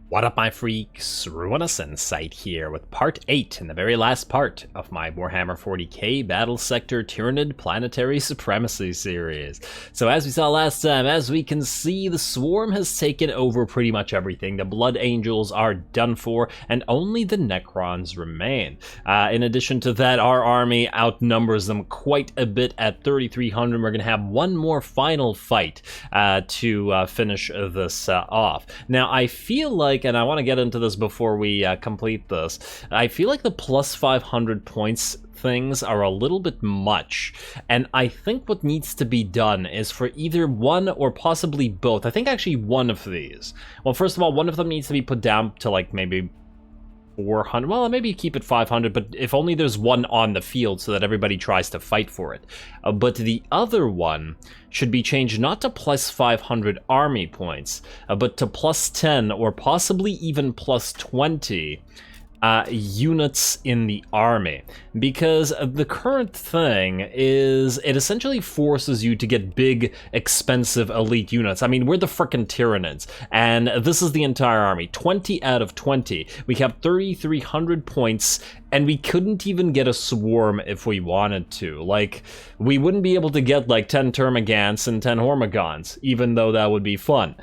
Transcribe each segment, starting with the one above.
What up, my freaks? RuinousInsight here with part 8 and the very last part of my Warhammer 40k Battlesector Tyranid Planetary Supremacy series. So as we saw last time, as we can see, the Swarm has taken over pretty much everything. The Blood Angels are done for, and only the Necrons remain. In addition to that, our army outnumbers them quite a bit at 3,300. We're going to have one more final fight to finish this off. Now, I feel like, and I want to get into this before we complete this, I feel like the plus 500 points things are a little bit much, and I think what needs to be done is for either one or possibly both. I think actually one of these. Well, first of all, one of them needs to be put down to like maybe 400, well, maybe keep it 500, but if only there's one on the field so that everybody tries to fight for it. But the other one should be changed not to plus 500 army points, but to plus 10 or possibly even plus 20 units in the army, because the current thing is it essentially forces you to get big, expensive elite units. I mean, we're the frickin' Tyranids, and this is the entire army. 20 out of 20. We have 3,300 points, and we couldn't even get a swarm if we wanted to. Like, we wouldn't be able to get like 10 Termagants and 10 Hormigons, even though that would be fun,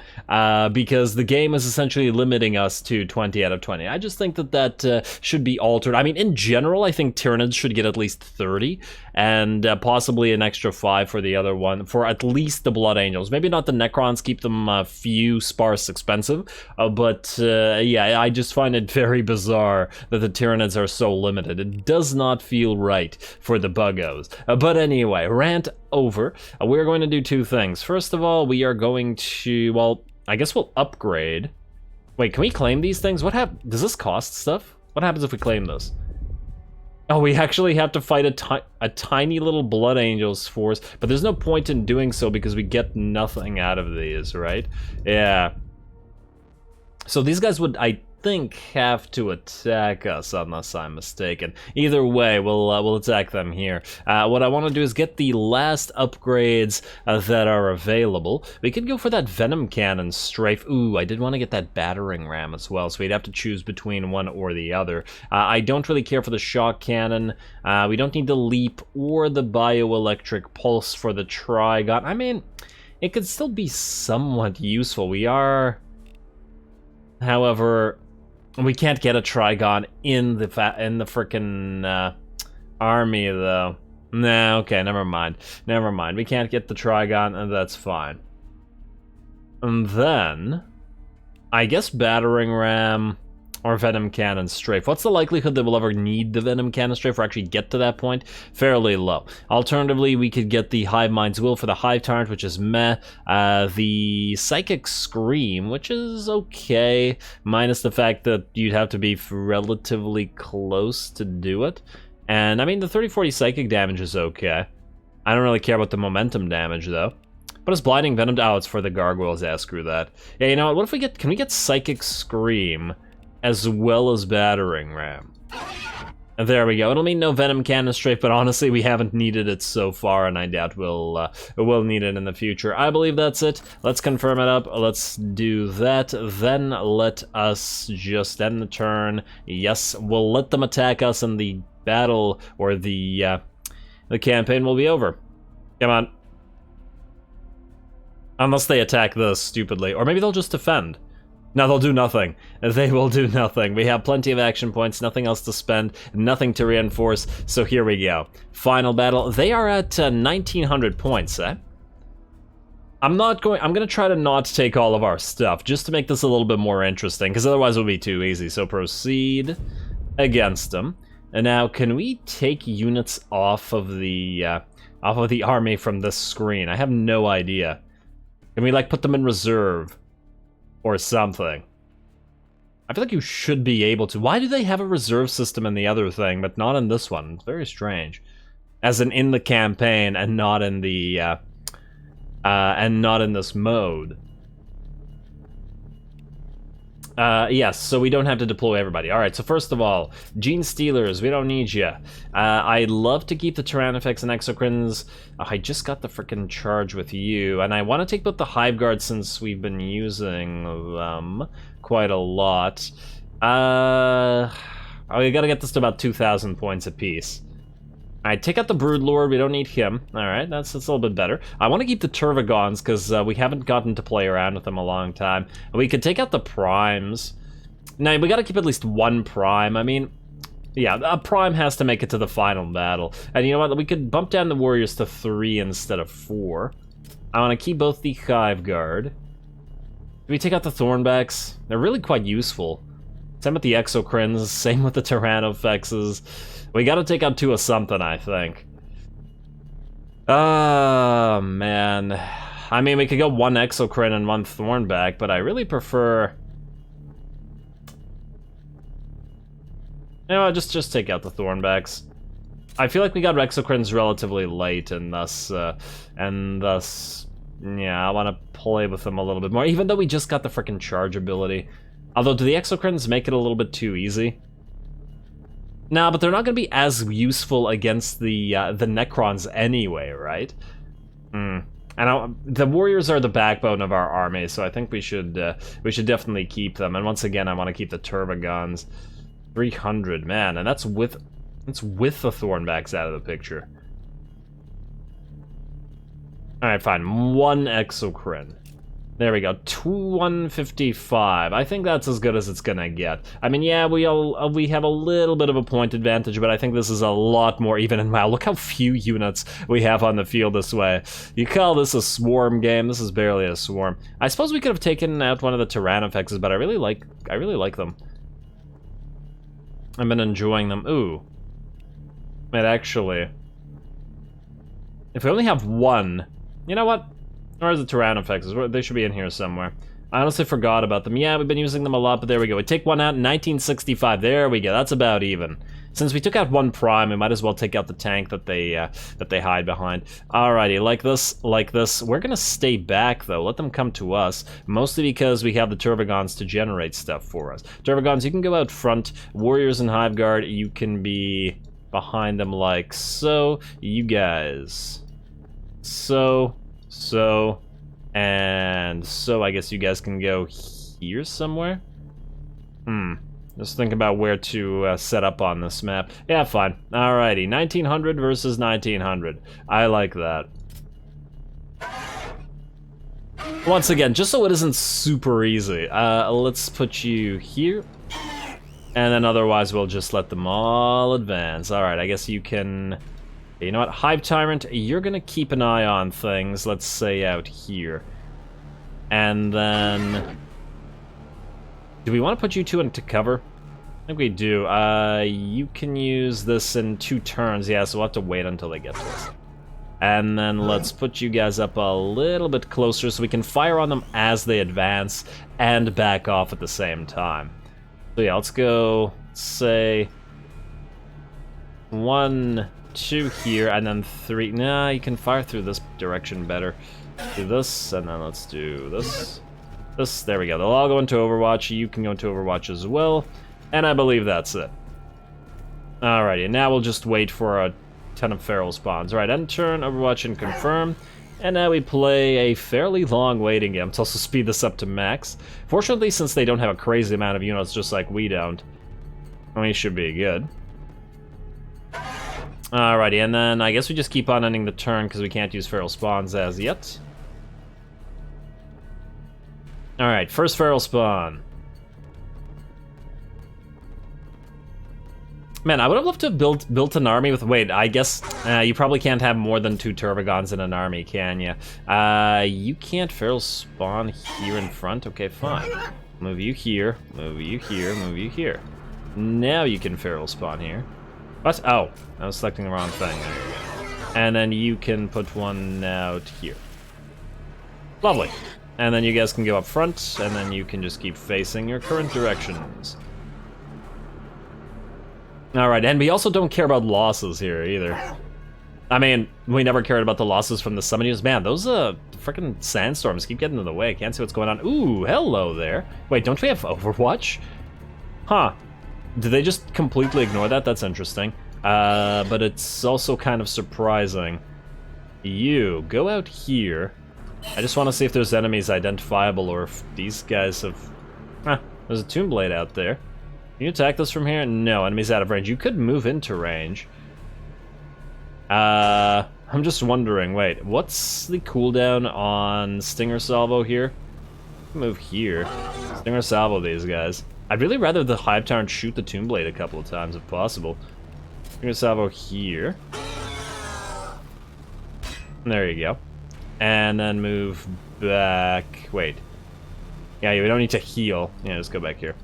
because the game is essentially limiting us to 20 out of 20. I just think that that should be altered. I mean, in general, I think Tyranids should get at least 30, and possibly an extra 5 for the other one, for at least the Blood Angels. Maybe not the Necrons, keep them few, sparse, expensive, but yeah, I just find it very bizarre that the Tyranids are so limited. It does not feel right for the buggos. But anyway, rant over. We're going to do two things. First of all, we are going to, well, I guess we'll upgrade. Wait, can we claim these things? What does this cost stuff? What happens if we claim this? Oh, we actually have to fight a tiny little Blood Angels force, but there's no point in doing so because we get nothing out of these, right? Yeah. So these guys would, I think, have to attack us unless I'm mistaken. Either way, we'll attack them here. What I want to do is get the last upgrades that are available. We could go for that Venom Cannon Strafe. Ooh, I did want to get that Battering Ram as well, so we'd have to choose between one or the other. I don't really care for the Shock Cannon. We don't need the Leap or the Bioelectric Pulse for the Trigon. I mean, it could still be somewhat useful. We are, however, we can't get a Trigon in the frickin' army, though. Nah, okay, never mind. Never mind. We can't get the Trigon, and that's fine. And then, I guess Battering Ram or Venom Cannon Strafe. What's the likelihood that we'll ever need the Venom Cannon Strafe or actually get to that point? Fairly low. Alternatively, we could get the Hive Mind's Will for the Hive Tyrant, which is meh. The Psychic Scream, which is okay, minus the fact that you'd have to be relatively close to do it. And, I mean, the 30-40 Psychic damage is okay. I don't really care about the momentum damage, though. But it's Blinding Venom? Oh, it's for the Gargoyles. Yeah, screw that. Yeah, you know what if we get, can we get Psychic Scream as well as Battering Ram? And there we go. It'll mean no Venom Cannon Strafe, but honestly, we haven't needed it so far, and I doubt we'll need it in the future. I believe that's it. Let's confirm it up. Let's do that. Then let us just end the turn. Yes, we'll let them attack us, and the battle, or the campaign will be over. Come on. Unless they attack this stupidly. Or maybe they'll just defend. No, they'll do nothing. They will do nothing. We have plenty of action points, nothing else to spend, nothing to reinforce, so here we go. Final battle. They are at 1,900 points, eh? I'm gonna try to not take all of our stuff, just to make this a little bit more interesting, because otherwise it would be too easy. So proceed against them. And now, can we take units off of the army from this screen? I have no idea. Can we, like, put them in reserve? Or something. I feel like you should be able to. Why do they have a reserve system in the other thing, but not in this one? It's very strange. As in the campaign, and not in the, and not in this mode. Yes, so we don't have to deploy everybody. Alright, so first of all, Gene Stealers, we don't need you. I'd love to keep the Tyranids and Exocrines. I just got the frickin' charge with you, and I want to take both the Hive Guard since we've been using them quite a lot. We gotta get this to about 2,000 points apiece. Alright, take out the Broodlord, we don't need him. Alright, that's a little bit better. I want to keep the Turvagons, because we haven't gotten to play around with them a long time. We could take out the Primes. Now, we gotta keep at least one Prime. I mean, yeah, a Prime has to make it to the final battle. And you know what, we could bump down the Warriors to 3 instead of 4. I want to keep both the Hive Guard. Do we take out the Thornbacks? They're really quite useful. Same with the Exocrines, same with the Tyranofexes. We gotta take out 2 of something, I think. Oh, man. I mean, we could go 1 Exocrine and 1 Thornback, but I really prefer... You know what, just take out the Thornbacks. I feel like we got Exocrines relatively late, and thus, yeah, I want to play with them a little bit more, even though we just got the frickin' charge ability. Although, do the Exocrines make it a little bit too easy? Nah, but they're not going to be as useful against the Necrons anyway, right? And the Warriors are the backbone of our army, so I think we should definitely keep them. And once again, I want to keep the Turvagons. 300, man, and that's with the Thornbacks out of the picture. All right, fine. 1 Exocrine. There we go, 155. I think that's as good as it's gonna get. I mean, yeah, we have a little bit of a point advantage, but I think this is a lot more even. And wow, look how few units we have on the field this way. You call this a swarm game? This is barely a swarm. I suppose we could have taken out one of the Tyranofexes, but I really like them. I've been enjoying them. Ooh, but actually, if we only have 1, you know what? Where's the Tyranofexes? They should be in here somewhere. I honestly forgot about them. Yeah, we've been using them a lot, but there we go. We take 1 out in 1965. There we go. That's about even. Since we took out 1 Prime, we might as well take out the tank that they hide behind. Alrighty, like this. We're gonna stay back though. Let them come to us, mostly because we have the Turvagons to generate stuff for us. Turvagons, you can go out front. Warriors and Hive Guard, you can be behind them like so. You guys, and so I guess you guys can go here somewhere? Just think about where to set up on this map. Yeah, fine. Alrighty, 1900 versus 1900. I like that. Once again, just so it isn't super easy, let's put you here. And then otherwise we'll just let them all advance. Alright, I guess you can... You know what, Hive Tyrant, you're gonna keep an eye on things, let's say out here. And then... Do we want to put you 2 into cover? I think we do. You can use this in 2 turns, yeah, so we'll have to wait until they get to us. And then let's put you guys up a little bit closer so we can fire on them as they advance and back off at the same time. So yeah, let's go, say... 1... 2 here, and then 3. Nah, you can fire through this direction better. Do this, and then let's do this. This, there we go. They'll all go into Overwatch. You can go into Overwatch as well. And I believe that's it. Alrighty, and now we'll just wait for a ton of feral spawns. Alright, end turn, Overwatch, and confirm. And now we play a fairly long waiting game. Let's also speed this up to max. Fortunately, since they don't have a crazy amount of units just like we don't, we should be good. Alrighty, and then I guess we just keep on ending the turn because we can't use feral spawns as yet. Alright, first feral spawn. Man, I would have loved to have built an army with... Wait, I guess you probably can't have more than 2 Turvagons in an army, can you? You can't feral spawn here in front? Okay, fine. Move you here, move you here, move you here. Now you can feral spawn here. What? Oh, I was selecting the wrong thing. There you go. And then you can put 1 out here. Lovely. And then you guys can go up front, and then you can just keep facing your current directions. Alright, and we also don't care about losses here either. I mean, we never cared about the losses from the summon units. Man, those freaking sandstorms keep getting in the way. Can't see what's going on. Ooh, hello there. Wait, don't we have Overwatch? Huh. Did they just completely ignore that? That's interesting. But it's also kind of surprising. You, go out here. I just want to see if there's enemies identifiable or if these guys have... Huh, there's a Tomb Blade out there. Can you attack this from here? No, enemies out of range. You could move into range. I'm just wondering, wait, what's the cooldown on Stinger Salvo here? Move here. Stinger Salvo these guys. I'd really rather the Hive Tyrant shoot the Tomb Blade a couple of times if possible. Stinger Salvo here. There you go. And then move back. Wait. Yeah, we don't need to heal. Yeah, just go back here.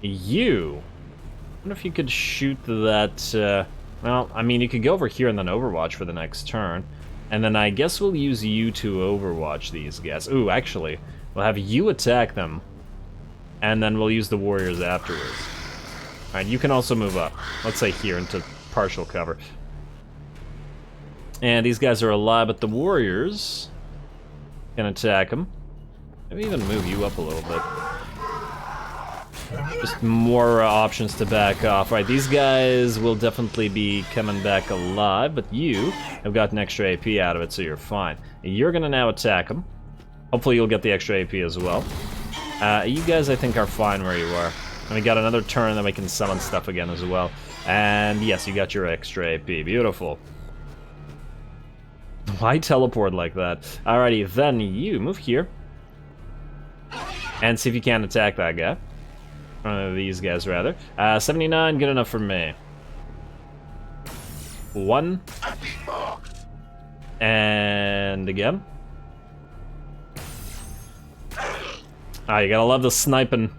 You. I wonder if you could shoot that, well, I mean, you could go over here and then Overwatch for the next turn. And then I guess we'll use you to Overwatch these guys. Ooh, actually, we'll have you attack them. And then we'll use the warriors afterwards. Alright, you can also move up. Let's say here into partial cover. And these guys are alive, but the warriors can attack them. Maybe even move you up a little bit. Just more options to back off. Right, these guys will definitely be coming back alive, but you have got an extra AP out of it, so you're fine. You're gonna now attack them. Hopefully you'll get the extra AP as well. You guys, I think, are fine where you are. And we got another turn, then we can summon stuff again as well. And yes, you got your extra AP. Beautiful. Why teleport like that? Alrighty, then you move here. And see if you can attack that guy. These guys, rather. 79, good enough for me. 1. And again. Ah, you gotta love the sniping.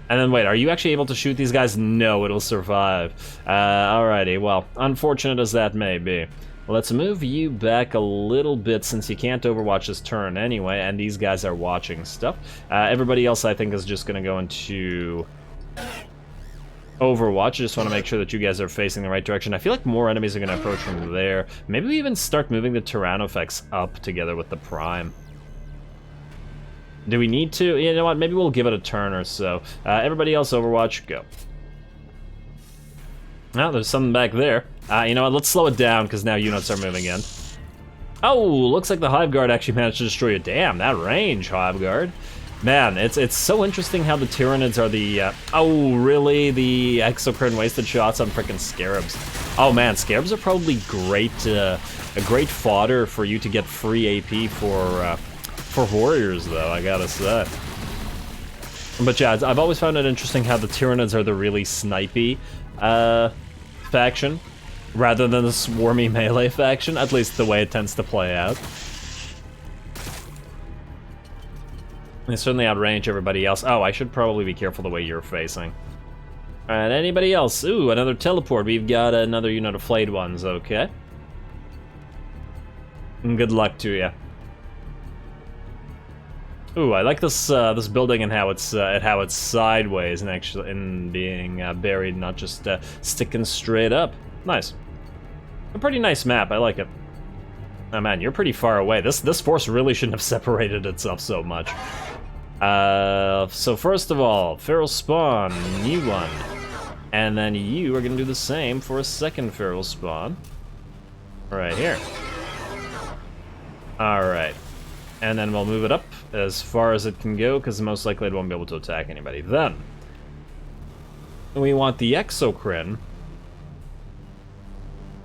And then wait, are you actually able to shoot these guys? No, it'll survive. Alrighty, well, unfortunate as that may be. Let's move you back a little bit since you can't overwatch this turn anyway, and these guys are watching stuff. Everybody else, I think, is just gonna go into Overwatch. I just want to make sure that you guys are facing the right direction. I feel like more enemies are going to approach from there. Maybe we even start moving the Tyrannofex up together with the Prime. Do we need to? You know what? Maybe we'll give it a turn or so. Everybody else, Overwatch, go. Oh, there's something back there. You know what? Let's slow it down because now units are moving in. Oh, looks like the Hive Guard actually managed to destroy it. Damn, that range, Hive Guard. Man, it's so interesting how the Tyranids are the, oh, really? The Exocrine wasted shots on frickin' Scarabs. Oh man, Scarabs are probably great, a great fodder for you to get free AP for Warriors, though, I gotta say. But yeah, I've always found it interesting how the Tyranids are the really snipey, faction, rather than the swarmy melee faction, at least the way it tends to play out. They certainly outrange everybody else. Oh, I should probably be careful the way you're facing. Alright, anybody else? Ooh, another teleport. We've got another unit of flayed ones, okay. And good luck to you. Ooh, I like this this building and how it's sideways and actually being buried, not just sticking straight up. Nice. A pretty nice map. I like it. Oh man, you're pretty far away. This force really shouldn't have separated itself so much. So first of all, Feral Spawn, new one. And then you are gonna do the same for a second Feral Spawn. Right here. Alright. And then we'll move it up as far as it can go, because most likely it won't be able to attack anybody. Then, we want the Exocrine.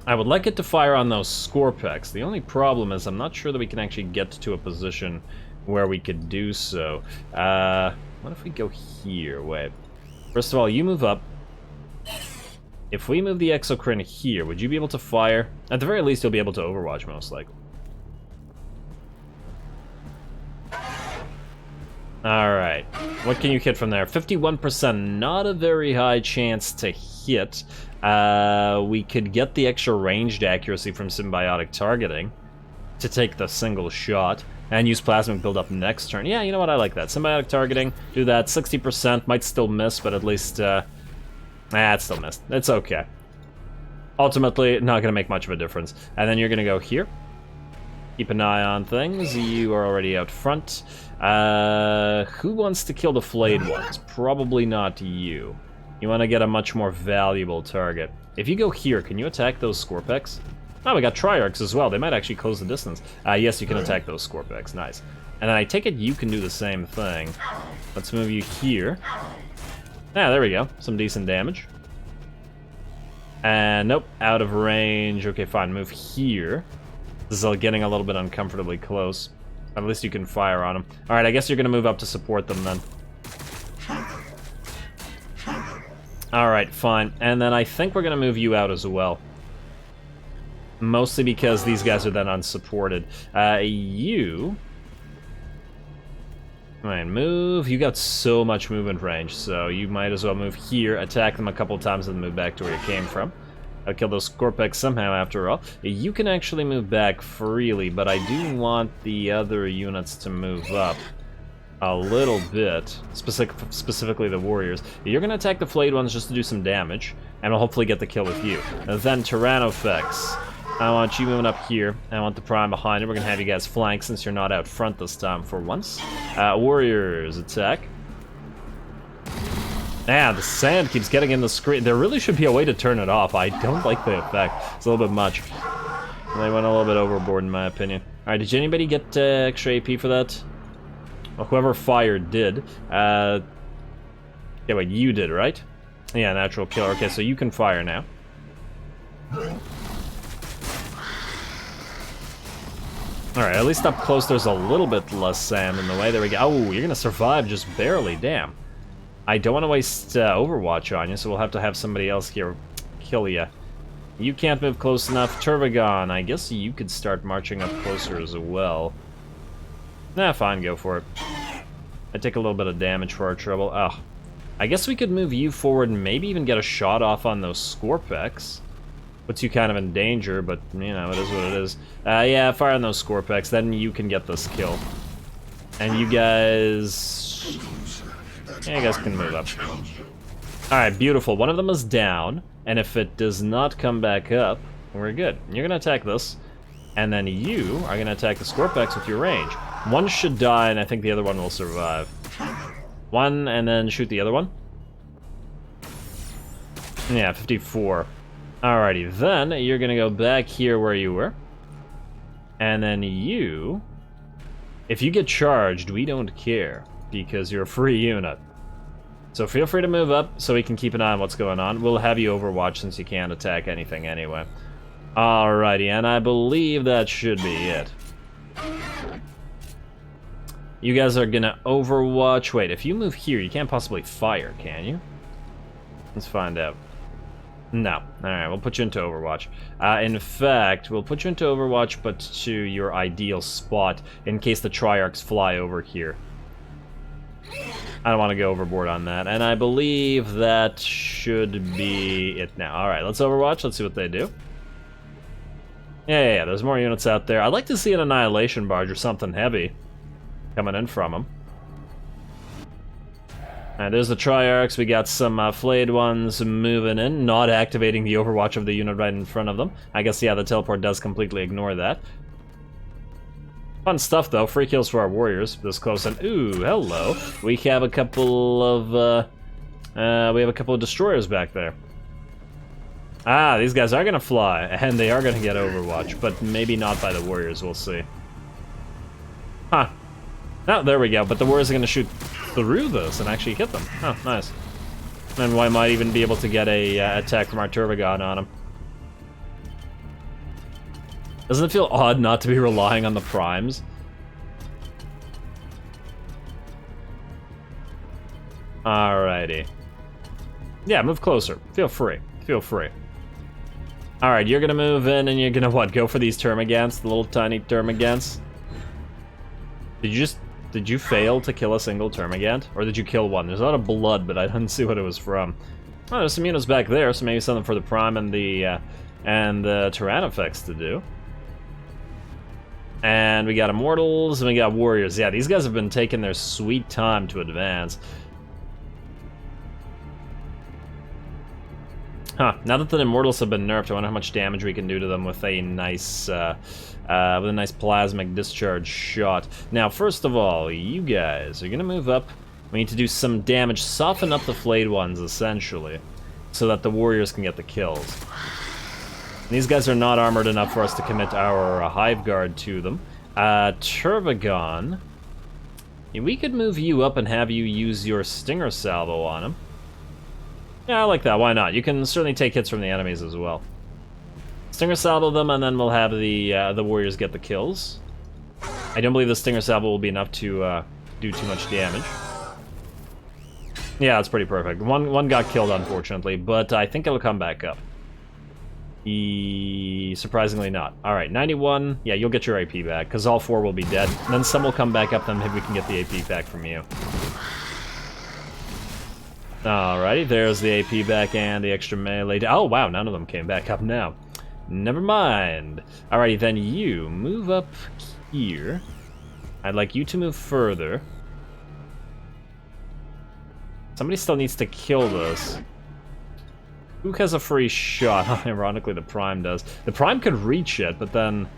I would like it to fire on those Scorpex. The only problem is I'm not sure that we can actually get to a position where we could do so. What if we go here? Wait. First of all, you move up. If we move the Exocrine here, would you be able to fire? At the very least, you'll be able to Overwatch, most likely. Alright. What can you hit from there? 51%, not a very high chance to hit. We could get the extra ranged accuracy from symbiotic targeting to take the single shot and use plasmic build up next turn. Yeah, you know what, I like that. Symbiotic targeting, do that. 60%, might still miss, but at least, it still missed. It's okay. ultimately not going to make much of a difference. And then you're going to go here. Keep an eye on things. You are already out front. Who wants to kill the flayed ones? Probably not you. You want to get a much more valuable target. If you go here, can you attack those Scorpex? Oh, we got Triarchs as well. They might actually close the distance. Yes, you can attack those Scorpex. Nice. And then I take it you can do the same thing. Let's move you here. Ah, there we go. Some decent damage. And nope, out of range. Okay, fine. Move here. This is getting a little bit uncomfortably close. At least you can fire on them. All right, I guess you're going to move up to support them then. All right, fine. And then I think we're going to move you out as well. Mostly because these guys are then unsupported. You... Alright, move. You got so much movement range, so you might as well move here, attack them a couple times, and move back to where you came from. I'll kill those Scorpex somehow, after all. You can actually move back freely, but I do want the other units to move up a little bit, specifically the warriors. You're going to attack the flayed ones just to do some damage, and we'll hopefully get the kill with you. And then Tyrannofex. I want you moving up here. I want the prime behind it. We're going to have you guys flank since you're not out front this time for once. Warriors, attack. Ah, the sand keeps getting in the screen. There really should be a way to turn it off. I don't like the effect. It's a little bit much. They went a little bit overboard in my opinion. Alright, did anybody get extra AP for that? Well, whoever fired did. Yeah, wait, you did, right? Yeah, natural killer. Okay, so you can fire now. Alright, at least up close there's a little bit less sand in the way. There we go. Oh, you're gonna survive just barely. Damn. I don't want to waste Overwatch on you, so we'll have to have somebody else here kill you. You can't move close enough. Turvagon, I guess you could start marching up closer as well. Nah, fine, go for it. I take a little bit of damage for our trouble. Oh, I guess we could move you forward and maybe even get a shot off on those Scorpex. Puts you kind of in danger, but, you know, it is what it is. Yeah, fire on those Scorpex, then you can get this kill. And you guys... yeah, you guys can move up. Alright, beautiful. One of them is down, and if it does not come back up, we're good. You're gonna attack this, and then you are gonna attack the Scorpex with your range. One should die, and I think the other one will survive. One, and then shoot the other one. Yeah, 54. Alrighty, then you're gonna go back here where you were. And then you... if you get charged, we don't care, because you're a free unit. So feel free to move up so we can keep an eye on what's going on. We'll have you overwatch since you can't attack anything anyway. Alrighty, and I believe that should be it. You guys are gonna overwatch. Wait, if you move here, you can't possibly fire, can you? Let's find out. No. Alright, we'll put you into Overwatch. In fact, we'll put you into Overwatch, but to your ideal spot, in case the Triarchs fly over here. I don't want to go overboard on that, and I believe that should be it now. Alright, let's Overwatch, let's see what they do. Yeah, there's more units out there. I'd like to see an Annihilation Barge or something heavy coming in from them. There's the Triarchs, we got some flayed ones moving in, not activating the Overwatch of the unit right in front of them. I guess, yeah, the teleport does completely ignore that. Fun stuff, though. Free kills for our warriors, this close, and ooh, hello. We have a couple of, destroyers back there. Ah, these guys are gonna fly, and they are gonna get Overwatch, but maybe not by the warriors, we'll see. Huh. Oh, there we go, but the warriors are gonna shoot through this and actually hit them. Oh, nice. And I might even be able to get a attack from our Turvagon on him. Doesn't it feel odd not to be relying on the primes? Alrighty. Yeah, move closer. Feel free. Feel free. Alright, you're gonna move in and you're gonna, what, go for these Termagants? The little tiny Termagants? Did you fail to kill a single Termagant? Or did you kill one? There's a lot of blood, but I didn't see what it was from. Oh, there's some units back there, so maybe something for the Prime and the Tyrannofex to do. And we got Immortals, and we got Warriors. Yeah, these guys have been taking their sweet time to advance. Huh, now that the Immortals have been nerfed, I wonder how much damage we can do to them with a nice plasmic discharge shot. Now, first of all, you guys are gonna move up. We need to do some damage, soften up the flayed ones, essentially, so that the warriors can get the kills. These guys are not armored enough for us to commit our Hive Guard to them. Turvagon, we could move you up and have you use your Stinger Salvo on him. Yeah, I like that, why not? You can certainly take hits from the enemies as well. Stinger Salvo them, and then we'll have the warriors get the kills. I don't believe the Stinger Salvo will be enough to do too much damage. Yeah, that's pretty perfect. One got killed, unfortunately, but I think it'll come back up. Surprisingly not. Alright, 91. Yeah, you'll get your AP back, because all 4 will be dead. And then some will come back up, then maybe we can get the AP back from you. Alrighty, there's the AP back and the extra melee. Oh, wow, none of them came back up now. Never mind. Alrighty, then you move up here. I'd like you to move further. Somebody still needs to kill this. Who has a free shot? Ironically, the Prime does. The Prime could reach it, but then...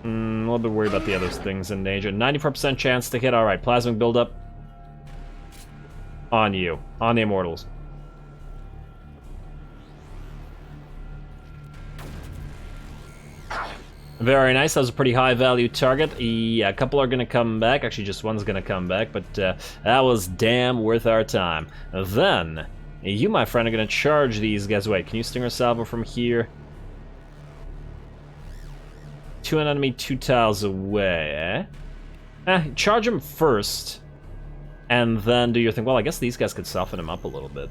a little bit worried about the other things in danger. 94% chance to hit. Alright, plasmic buildup. On you. On the Immortals. Very nice. That was a pretty high value target. Yeah, a couple are going to come back. Actually, just one's going to come back, but that was damn worth our time. Then, you, my friend, are going to charge these guys. Wait, can you Stinger Salvo from here? To an enemy 2 tiles away. Charge them first, and then do your thing. Well, I guess these guys could soften him up a little bit.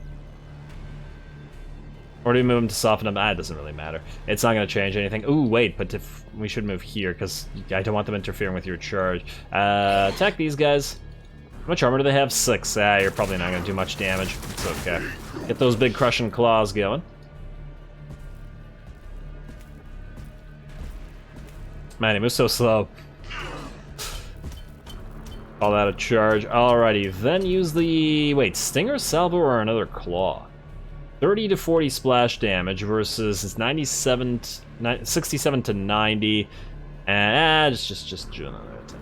Or do we move him to soften him? It doesn't really matter. It's not going to change anything. Ooh, wait, but if we should move here, because I don't want them interfering with your charge. Attack these guys. How much armor do they have? 6. You're probably not going to do much damage. It's okay. Get those big crushing claws going. Man, he moves so slow. Call that a charge. Alrighty, then use the... Wait, Stinger Salvo or another claw? 30 to 40 splash damage versus 67 to 90. And just do another attack.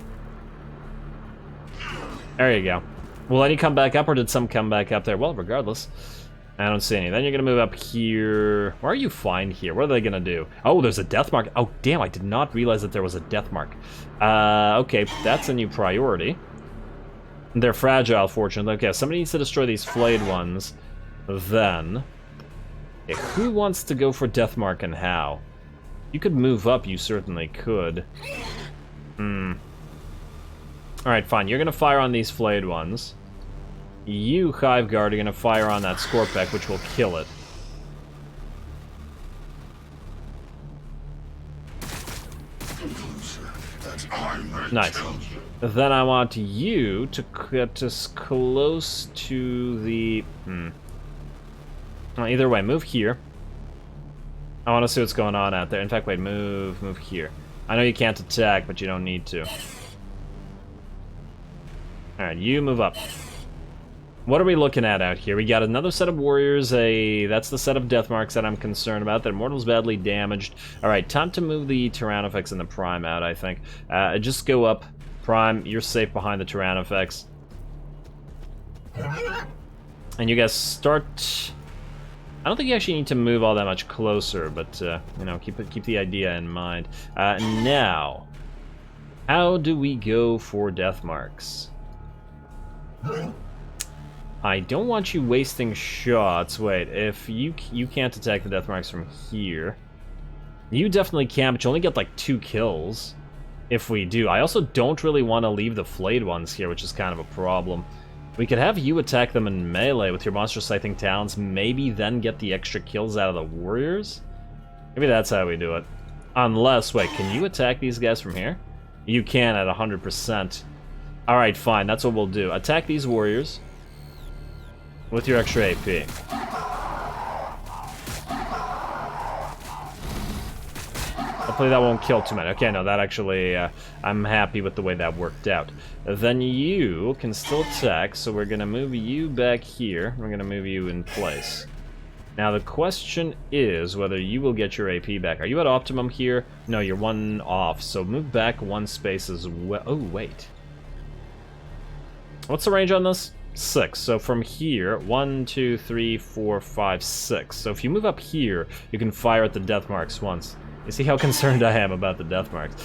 There you go. Will any come back up, or did some come back up there? Well, regardless, I don't see any. Then you're gonna move up here. Why are you fine here? What are they gonna do? Oh, there's a death mark. Oh, damn! I did not realize that there was a death mark. Okay, that's a new priority. They're fragile, fortunately. Okay, somebody needs to destroy these flayed ones. Then, who wants to go for Deathmark and how? You could move up, you certainly could. Alright, fine. You're gonna fire on these flayed ones. You, Hive Guard, are gonna fire on that Scorpec, which will kill it. Nice. Then I want you to get us close to the... Either way, move here. I want to see what's going on out there. In fact, wait, move here. I know you can't attack, but you don't need to. Alright, you move up. What are we looking at out here? We got another set of warriors. That's the set of death marks that I'm concerned about. The Immortal's badly damaged. Alright, time to move the Tyrannofex and the Prime out, I think. Just go up. Prime, you're safe behind the Tyrannofex. And you guys start... I don't think you actually need to move all that much closer, but, you know, keep the idea in mind. Now, how do we go for death marks? I don't want you wasting shots. Wait, if you can't attack the death marks from here. You definitely can, but you only get like 2 kills if we do. I also don't really want to leave the flayed ones here, which is kind of a problem. We could have you attack them in melee with your monstrous scything talents, maybe then get the extra kills out of the warriors? Maybe that's how we do it. Unless, wait, can you attack these guys from here? You can at 100%. Alright, fine, that's what we'll do. Attack these warriors with your extra AP. Hopefully that won't kill too many. Okay, no, that actually, I'm happy with the way that worked out. Then you can still attack, so we're gonna move you back here. We're gonna move you in place. Now the question is whether you will get your AP back. Are you at optimum here? No, you're one off, so move back one space as well. Oh, wait. What's the range on this? 6. So from here, 1, 2, 3, 4, 5, 6. So if you move up here, you can fire at the death marks once. You see how concerned I am about the death marks.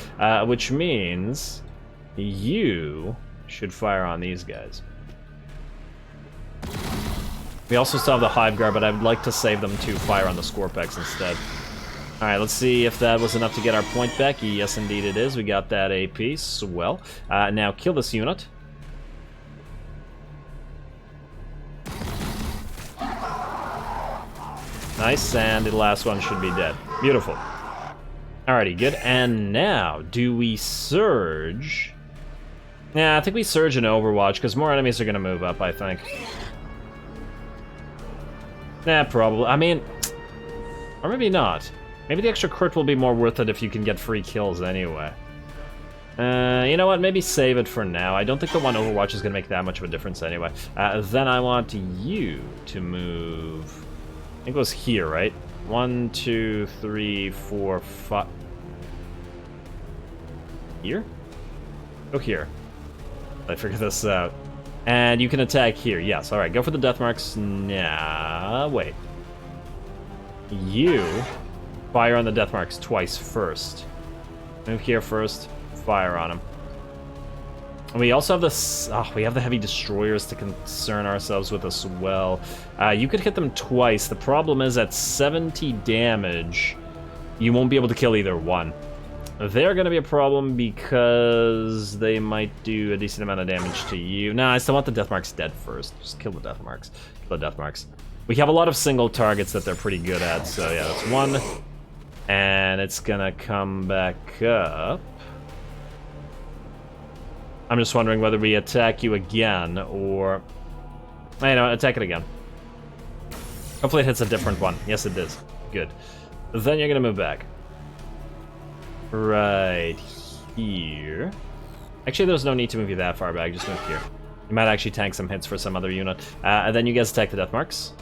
Which means you should fire on these guys. We also still have the Hive Guard, but I'd like to save them to fire on the Scorpex instead. Alright, let's see if that was enough to get our point back. Yes, indeed it is. We got that AP. Swell. Now kill this unit. Nice, and the last one should be dead. Beautiful. Alrighty, good. And now, do we surge? Yeah, I think we surge in Overwatch, because more enemies are going to move up, I think. Nah, probably. I mean, or maybe not. Maybe the extra crit will be more worth it if you can get free kills anyway. You know what? Maybe save it for now. I don't think the one Overwatch is going to make that much of a difference anyway. Then I want you to move... I think it was here, right? 1, 2, 3, 4, 5... Here? Go here. I figured this out. And you can attack here. Yes, alright. Go for the death marks. Nah, wait. You fire on the death marks twice first. Move here first. Fire on them. And we also have this. Oh, we have the heavy destroyers to concern ourselves with as well. You could hit them twice. The problem is at 70 damage, you won't be able to kill either one. They're going to be a problem because they might do a decent amount of damage to you. Nah, I still want the death marks dead first. Just kill the death marks. Kill the death marks. We have a lot of single targets that they're pretty good at, so yeah, that's one. And it's going to come back up. I'm just wondering whether we attack you again or... You know, attack it again. Hopefully it hits a different one. Yes, it does. Good. Then you're going to move back. Right here. Actually, there's no need to move you that far back. Just move here. You might actually tank some hits for some other unit. And then you guys attack the death marks.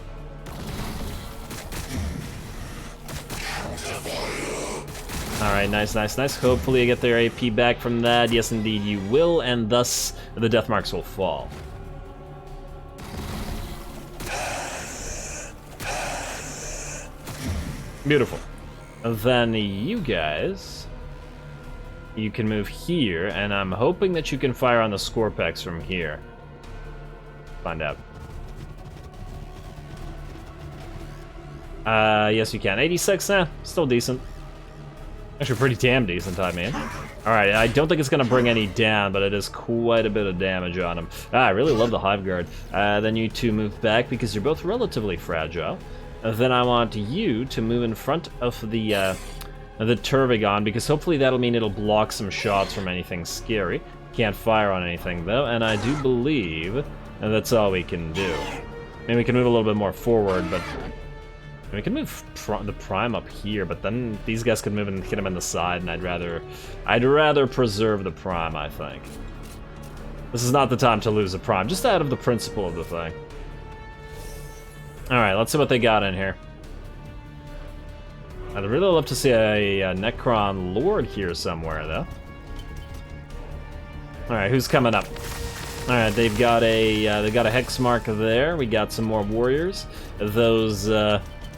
Alright, nice, nice, nice. Hopefully you get their AP back from that. Yes, indeed you will. And thus, the death marks will fall. Beautiful. Then you guys... You can move here, and I'm hoping that you can fire on the Scorpex from here. Find out. Yes you can. 86, still decent. Actually pretty damn decent, I mean. Alright, I don't think it's gonna bring any down, but it is quite a bit of damage on him. I really love the Hive Guard. Then you two move back because you're both relatively fragile. Then I want you to move in front of the Turbigon, because hopefully that'll mean it'll block some shots from anything scary. Can't fire on anything though, and I do believe that's all we can do. Maybe we can move a little bit more forward, but we can move the Prime up here, but then these guys could move and hit him in the side, and I'd rather preserve the Prime, I think. This is not the time to lose a Prime, just out of the principle of the thing. Alright, let's see what they got in here. I'd really love to see a Necron Lord here somewhere, though. Alright, who's coming up? Alright, they've got a Hex Mark there. We got some more warriors. Those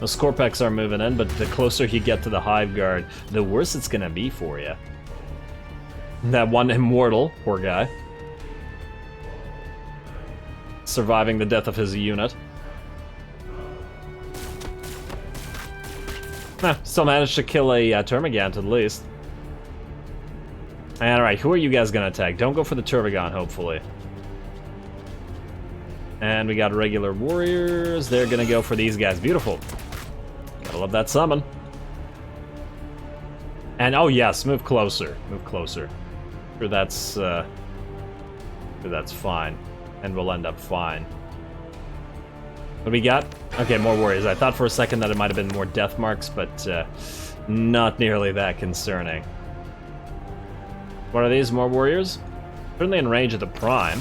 Scorpex are moving in, but the closer you get to the Hive Guard, the worse it's gonna be for you. That one Immortal, poor guy. Surviving the death of his unit. Still managed to kill a Termagant at least. And alright, who are you guys gonna attack? Don't go for the Turbigon, hopefully. And we got regular warriors. They're gonna go for these guys. Beautiful. Gotta love that summon. And oh yes, move closer. Move closer. Sure that's fine. And we'll end up fine. What do we got? Okay, more warriors. I thought for a second that it might have been more death marks, but not nearly that concerning. What are these? More warriors? Certainly in range of the Prime.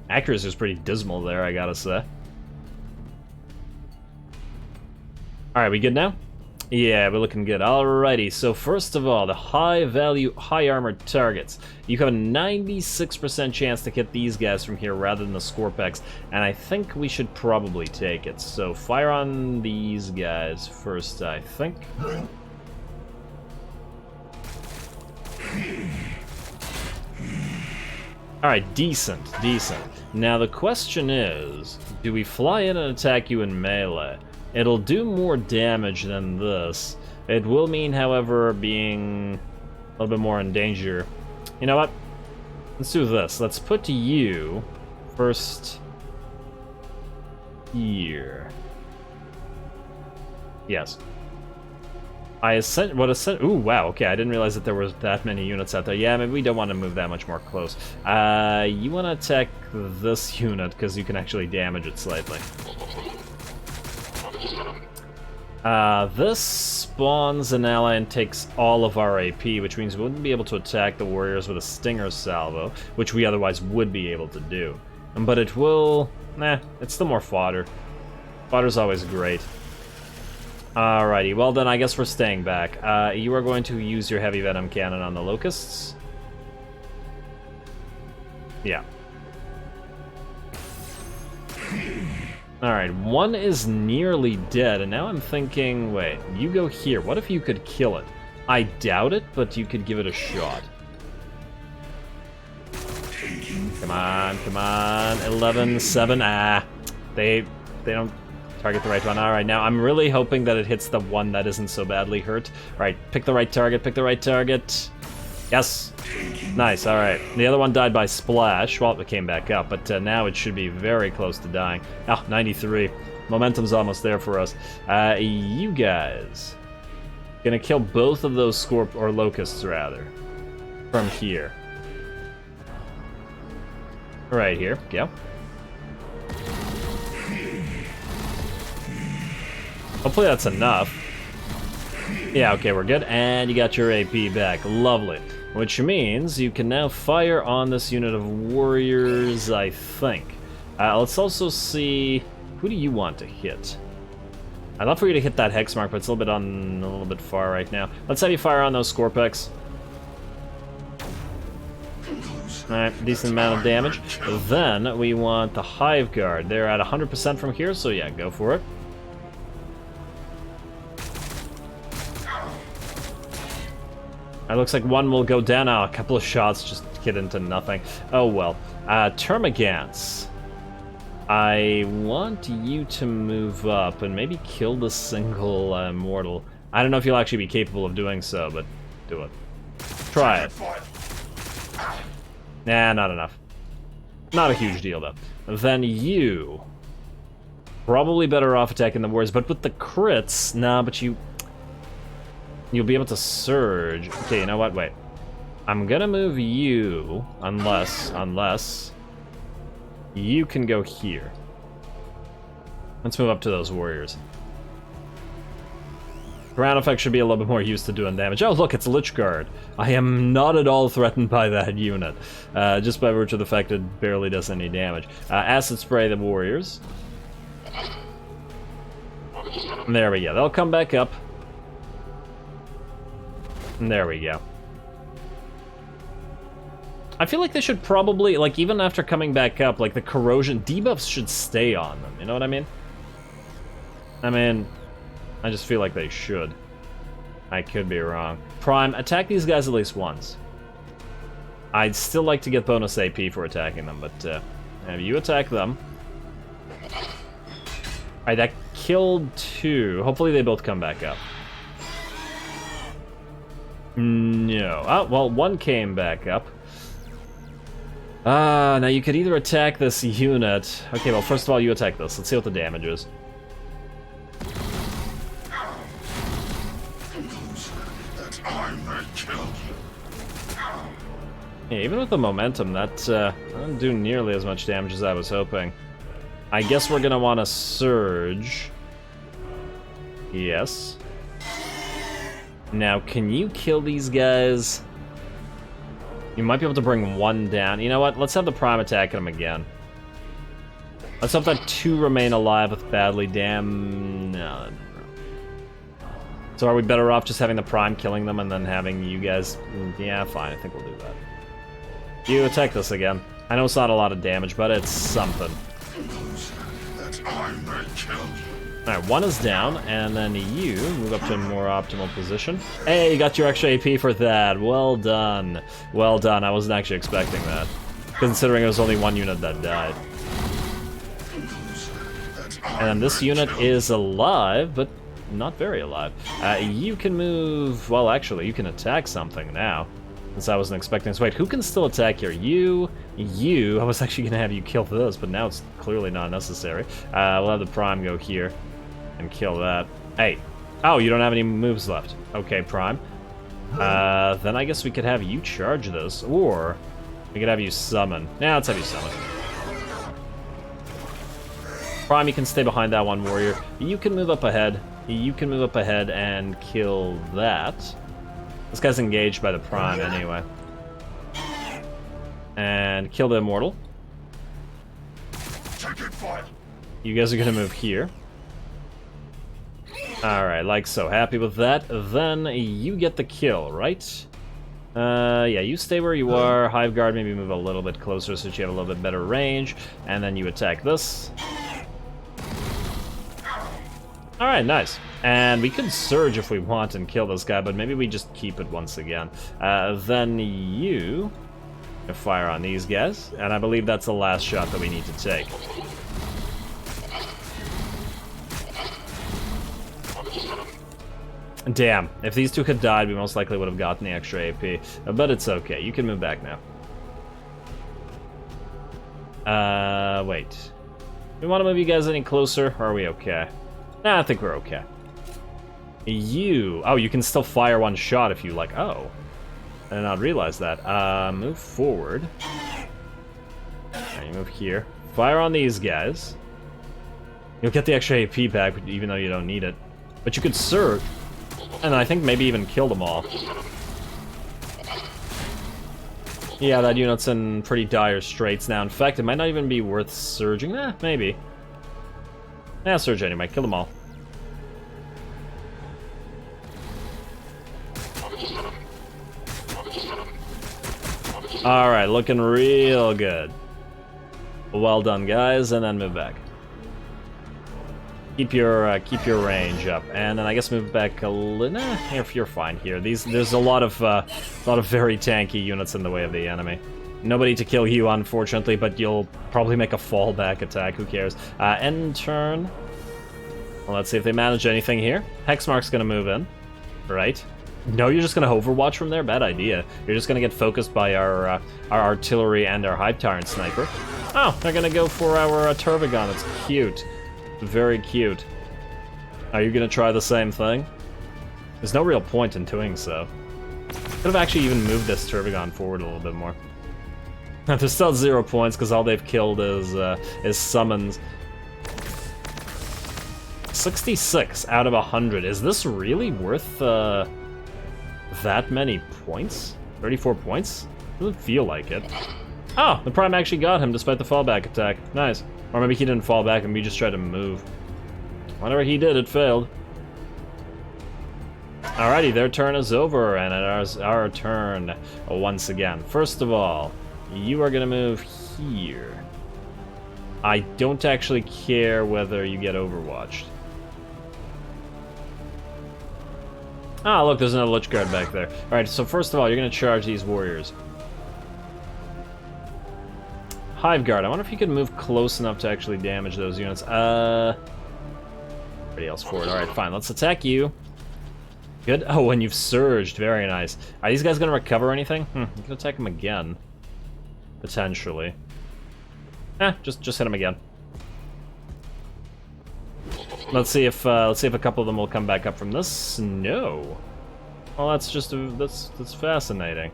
Accuracy is pretty dismal there, I gotta say. Alright, we good now? Yeah, we're looking good. Alrighty, so first of all, the high value, high armored targets. You have a 96% chance to hit these guys from here rather than the Scorpex, and I think we should probably take it. So fire on these guys first, I think. Alright, decent, decent. Now the question is, do we fly in and attack you in melee? It'll do more damage than this. It will mean, however, being a little bit more in danger. You know what? Let's do this. Let's put you first here. Yes. Ooh, wow, okay, I didn't realize that there was that many units out there. Yeah, maybe we don't want to move that much more close. You want to attack this unit, because you can actually damage it slightly. This spawns an ally and takes all of our AP, which means we wouldn't be able to attack the warriors with a Stinger salvo, which we otherwise would be able to do. But it will... it's still more fodder. Fodder's always great. Alrighty, well then I guess we're staying back. You are going to use your heavy venom cannon on the locusts. Yeah. Alright, one is nearly dead, and now I'm thinking, wait, you go here. What if you could kill it? I doubt it, but you could give it a shot. Come on, come on. 11, 7, They don't target the right one. Alright, now I'm really hoping that it hits the one that isn't so badly hurt. Alright, pick the right target, pick the right target. Yes. Nice, alright. The other one died by splash. Well, it came back up, but now it should be very close to dying. Oh, 93. Momentum's almost there for us. You guys. Gonna kill both of those or locusts, rather. From here. Right here, go. Hopefully that's enough. Yeah, okay, we're good. And you got your AP back. Lovely. Which means you can now fire on this unit of warriors, I think. Let's also see... Who do you want to hit? I'd love for you to hit that hex mark, but it's a little bit far right now. Let's have you fire on those Scorpex. Alright, decent amount of damage. Then we want the Hive Guard. They're at 100% from here, so yeah, go for it. It looks like one will go down. A couple of shots just get into nothing. Oh well. Termagants. I want you to move up and maybe kill the single mortal. I don't know if you'll actually be capable of doing so, but do it. Try it. Nah, not enough. Not a huge deal, though. Then you... Probably better off attacking the warriors, but with the crits... Nah, but you'll be able to surge. Okay, you know what? Wait. I'm gonna move you, unless you can go here. Let's move up to those warriors. Ground effect should be a little bit more used to doing damage. Oh, look, it's Lich Guard. I am not at all threatened by that unit, just by virtue of the fact it barely does any damage. Acid spray the warriors. There we go. They'll come back up. And there we go. I feel like they should probably, like, even after coming back up, like, the corrosion debuffs should stay on them. You know what I mean? I just feel like they should. I could be wrong. Prime, attack these guys at least once. I'd still like to get bonus AP for attacking them, but have you attack them. Alright, that killed 2. Hopefully they both come back up. No. Oh, well, 1 came back up. Now you could either attack this unit. Okay, well, first of all, you attack this. Let's see what the damage is. Yeah, even with the momentum, that doesn't do nearly as much damage as I was hoping. I guess we're gonna want to surge. Yes. Now, can you kill these guys? You might be able to bring 1 down. You know what? Let's have the Prime attack him again. Let's hope that 2 remain alive with badly No. So are we better off just having the Prime killing them and then having you guys... Yeah, fine, I think we'll do that. You attack this again. I know it's not a lot of damage, but it's something. Alright, one is down, and then you move up to a more optimal position. Hey, you got your extra AP for that. Well done. Well done. I wasn't actually expecting that, considering it was only one unit that died. And this unit is alive, but not very alive. You can move... Well, actually, you can attack something now, since I wasn't expecting this. Wait, who can still attack here? You. I was actually going to have you kill this, but now it's clearly not necessary. We'll have the Prime go here and kill that. Hey. Oh, you don't have any moves left. Okay, Prime. Then I guess we could have you charge this, or we could have you summon. Nah, let's have you summon. Prime, you can stay behind that one warrior. You can move up ahead. You can move up ahead and kill that. This guy's engaged by the Prime anyway. And kill the Immortal. You guys are gonna move here. Alright, like so. Happy with that. Then you get the kill, right? Yeah, you stay where you are. Hive Guard, maybe move a little bit closer so that you have a little bit better range. And then you attack this. Alright, nice. And we could surge if we want and kill this guy, but maybe we just keep it once again. Then you fire on these guys, and I believe that's the last shot that we need to take. Damn, if these two had died, we most likely would have gotten the extra AP. But it's okay, you can move back now. Wait. We want to move you guys any closer, or are we okay? Nah, I think we're okay. Oh, you can still fire one shot if you like. Oh, I did not realize that. Move forward. Okay, you move here. Fire on these guys. You'll get the extra AP back, even though you don't need it. But you could surge, and I think maybe even kill them all. Yeah, that unit's in pretty dire straits now. In fact, it might not even be worth surging. Maybe. Yeah, surge anyway. Kill them all. Alright, looking real good. Well done, guys, and then move back. Keep your range up, and then I guess move back a little. Nah, you're fine here. There's a lot of very tanky units in the way of the enemy. Nobody to kill you, unfortunately, but you'll probably make a fallback attack. Who cares? End turn. Well, let's see if they manage anything here. Hexmark's gonna move in, right? No, you're just gonna overwatch from there? Bad idea. You're just gonna get focused by our artillery and our Hive Tyrant sniper. Oh, they're gonna go for our Turbigon. That's cute. Very cute. Are you gonna try the same thing? There's no real point in doing so. Could have actually even moved this Turbigon forward a little bit more. There's still 0 points because all they've killed is summons. 66 out of 100. Is this really worth that many points? 34 points? Doesn't feel like it. Oh, the Prime actually got him despite the fallback attack. Nice. Or maybe he didn't fall back and we just tried to move. Whatever he did, it failed. Alrighty, their turn is over, and it is our turn once again. First of all, you are gonna move here. I don't actually care whether you get overwatched. Ah, look, there's another Lich Guard back there. Alright, so first of all, you're gonna charge these warriors. Hive Guard, I wonder if you can move close enough to actually damage those units. Everybody else forward. Alright, fine, let's attack you. Good. Oh, and you've surged. Very nice. Are these guys gonna recover anything? You can attack them again. Potentially. Just hit them again. Let's see if a couple of them will come back up from this. No. Well, that's just that's fascinating.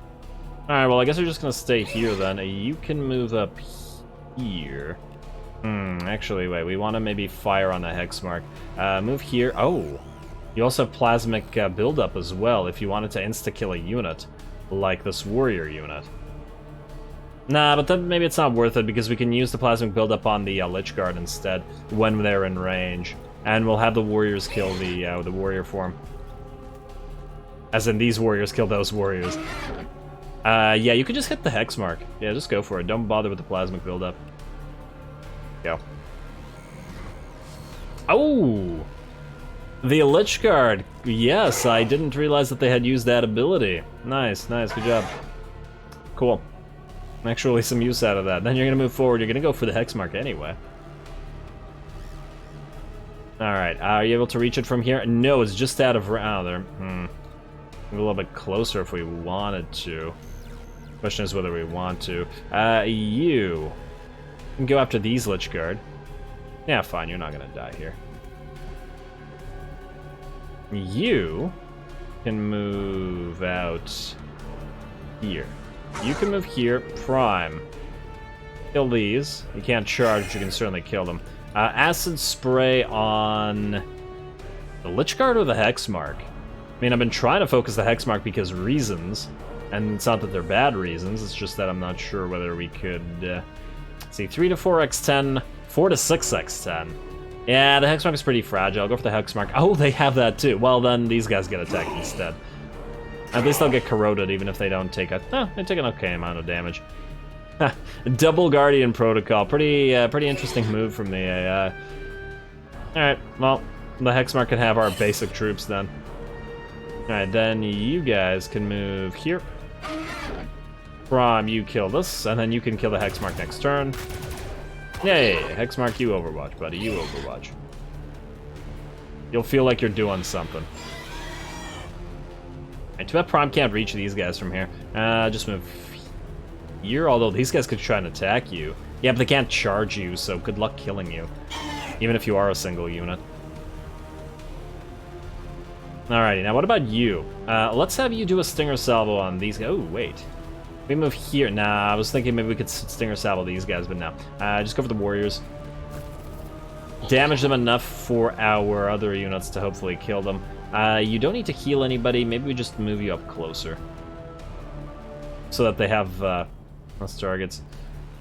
All right. Well, I guess we're just gonna stay here then. You can move up here. Actually, wait. We want to maybe fire on the Hexmark. Move here. Oh. You also have Plasmic buildup as well if you wanted to insta-kill a unit, like this warrior unit. Nah, but then maybe it's not worth it because we can use the Plasmic buildup on the Lich Guard instead when they're in range. And we'll have the warriors kill the warrior form. As in, these warriors kill those warriors. Yeah, you could just hit the hex mark. Yeah, just go for it. Don't bother with the plasmic buildup. Go. Oh! The Lich Guard. Yes, I didn't realize that they had used that ability. Nice, nice, good job. Cool. Actually, some use out of that. Then you're gonna move forward. You're gonna go for the hex mark anyway. Alright, are you able to reach it from here? No, it's just out of... Oh, there. A little bit closer if we wanted to. Question is whether we want to. You can go after these Lich Guard. Yeah, fine, you're not gonna die here. You can move out here. You can move here, prime. Kill these. You can't charge, but you can certainly kill them. Acid spray on the Lich Guard or the Hex Mark? I mean, I've been trying to focus the Hex Mark because reasons, and it's not that they're bad reasons, it's just that I'm not sure whether we could, see, 3 to 4x10, 4 to 6x10. Yeah, the Hex Mark is pretty fragile. I'll go for the Hex Mark. Oh, they have that too. Well, then these guys get attacked instead. At least they'll get corroded even if they don't take a... Oh, they take an okay amount of damage. Double Guardian Protocol. Pretty interesting move from the AI. Alright, well, the Hex Mark can have our basic troops then. Alright, then you guys can move here. Prom, you kill this, and then you can kill the Hex Mark next turn. Yay, Hex Mark, you Overwatch, buddy, you Overwatch. You'll feel like you're doing something. Alright, too bad Prime can't reach these guys from here. Just move here, although these guys could try and attack you. Yeah, but they can't charge you, so good luck killing you. Even if you are a single unit. Alrighty, now what about you? Let's have you do a Stinger Salvo on these guys. Oh, wait. We move here. Nah, I was thinking maybe we could Stinger Salvo these guys, but no. Just go for the Warriors. Damage them enough for our other units to hopefully kill them. You don't need to heal anybody. Maybe we just move you up closer. So that they have less targets.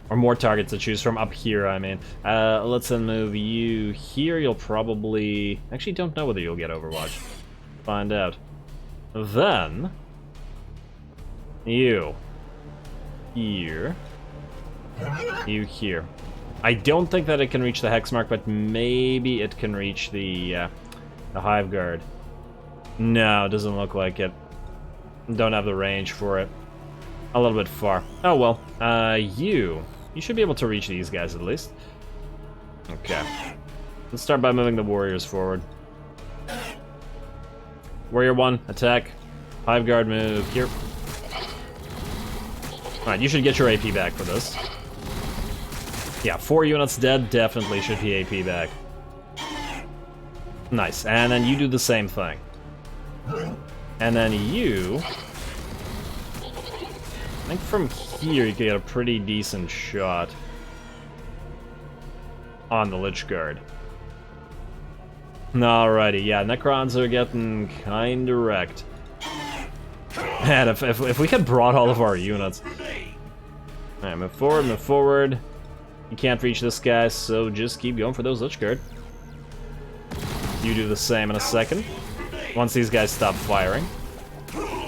Or more targets to choose from. Up here, I mean. Let's then move you here. You'll probably... Actually, don't know whether you'll get Overwatch. Find out. Then... You. Here. You here. I don't think that it can reach the Hex Mark, but maybe it can reach the Hive Guard. No, it doesn't look like it. Don't have the range for it. A little bit far. Oh well. You should be able to reach these guys at least. Okay. Let's start by moving the Warriors forward. Warrior 1, attack. Hive Guard, move here. Alright, you should get your AP back for this. Yeah, 4 units dead, definitely should be AP back. Nice, and then you do the same thing. And then you... I think from here you could get a pretty decent shot on the Lich Guard. Alrighty, yeah, Necrons are getting kinda wrecked. Man, if we had brought all of our units. Alright, move forward, move forward. You can't reach this guy, so just keep going for those Lich Guard. You do the same in a second. Once these guys stop firing.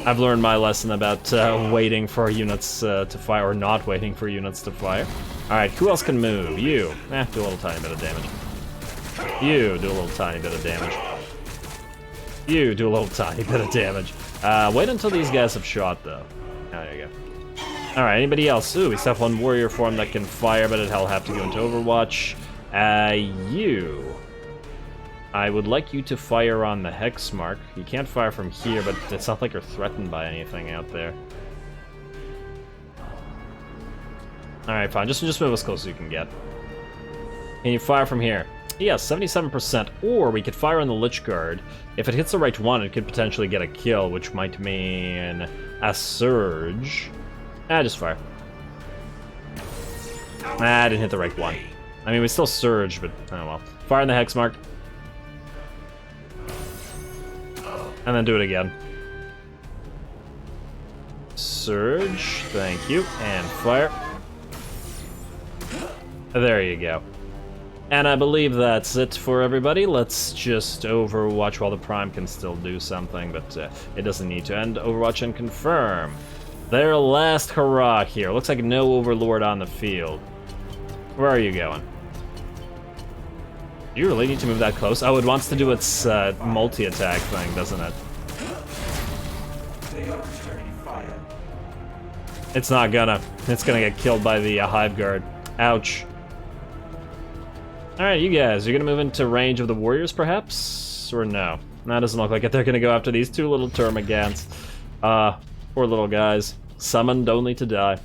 I've learned my lesson about waiting for units to fire, or not waiting for units to fire. Alright, who else can move? You. Do a little tiny bit of damage. You do a little tiny bit of damage. You do a little tiny bit of damage. Wait until these guys have shot, though. Oh, there you go. Alright, anybody else? Ooh, we still have one warrior form that can fire, but it'll have to go into Overwatch. You. I would like you to fire on the Hex Mark. You can't fire from here, but it's not like you're threatened by anything out there. Alright, fine. Just move as close as you can get. Can you fire from here? Yeah, 77%, or we could fire on the Lich Guard. If it hits the right one, it could potentially get a kill, which might mean a surge. Just fire. I didn't hit the right one. I mean, we still surge, but oh well. Fire on the Hex Mark. And then do it again. Surge, thank you, and fire. There you go. And I believe that's it for everybody. Let's just overwatch while the Prime can still do something, but it doesn't need to end. Overwatch and confirm. Their last hurrah here. Looks like no Overlord on the field. Where are you going? Do you really need to move that close? Oh, it wants to do its multi-attack thing, doesn't it? It's not gonna. It's gonna get killed by the Hive Guard. Ouch. Alright, you guys, you're gonna move into range of the warriors, perhaps? Or no? That doesn't look like it. They're gonna go after these two little termagants. Poor little guys. Summoned only to die.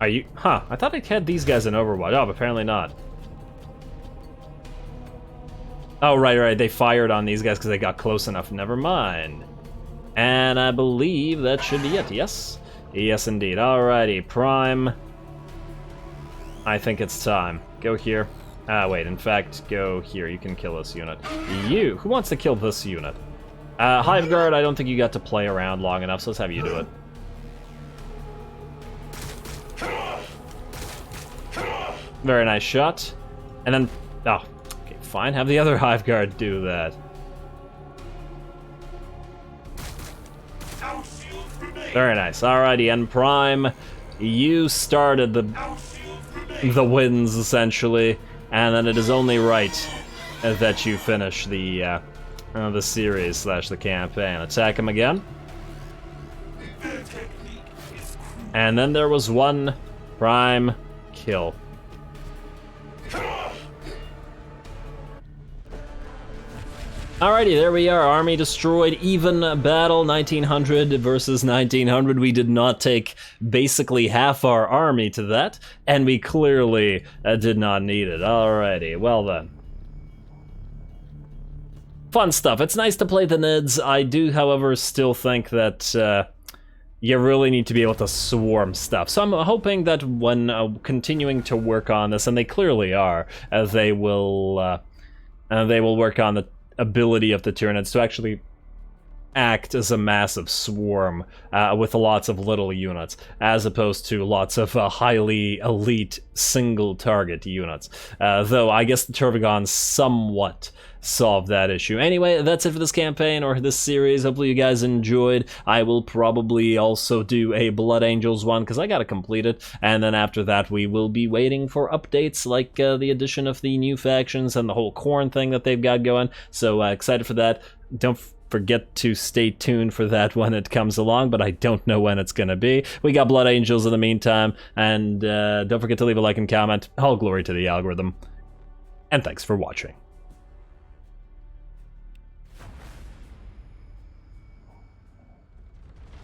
Are you? Huh, I thought I had these guys in Overwatch. Oh, but apparently not. Oh, right, they fired on these guys because they got close enough. Never mind. And I believe that should be it, yes? Yes, indeed. Alrighty, Prime. I think it's time. Go here. Wait, in fact, go here. You can kill this unit. You! Who wants to kill this unit? Hive Guard, I don't think you got to play around long enough, so let's have you do it. Very nice shot. And then... Oh, okay, fine. Have the other Hive Guard do that. Very nice. Alrighty, and Prime, you started the wins, essentially, and then it is only right that you finish the series / the campaign. Attack him again. And then there was one Prime kill. Alrighty, there we are. Army destroyed. Even battle. 1900 versus 1900. We did not take basically half our army to that, and we clearly did not need it. Alrighty, well then. Fun stuff. It's nice to play the Nids. I do, however, still think that you really need to be able to swarm stuff. So I'm hoping that when continuing to work on this, and they clearly are, they will work on the ability of the Tyranids to actually act as a massive swarm with lots of little units, as opposed to lots of highly elite single target units. Though I guess the Turvagons somewhat solve that issue. Anyway, that's it for this campaign, or this series. Hopefully you guys enjoyed. I will probably also do a Blood Angels one, because I gotta complete it, and then after that we will be waiting for updates, like the addition of the new factions and the whole Khorne thing that they've got going. So excited for that. Don't forget to stay tuned for that when it comes along, but I don't know when it's gonna be. We got Blood Angels in the meantime, and don't forget to leave a like and comment. All glory to the algorithm, and thanks for watching.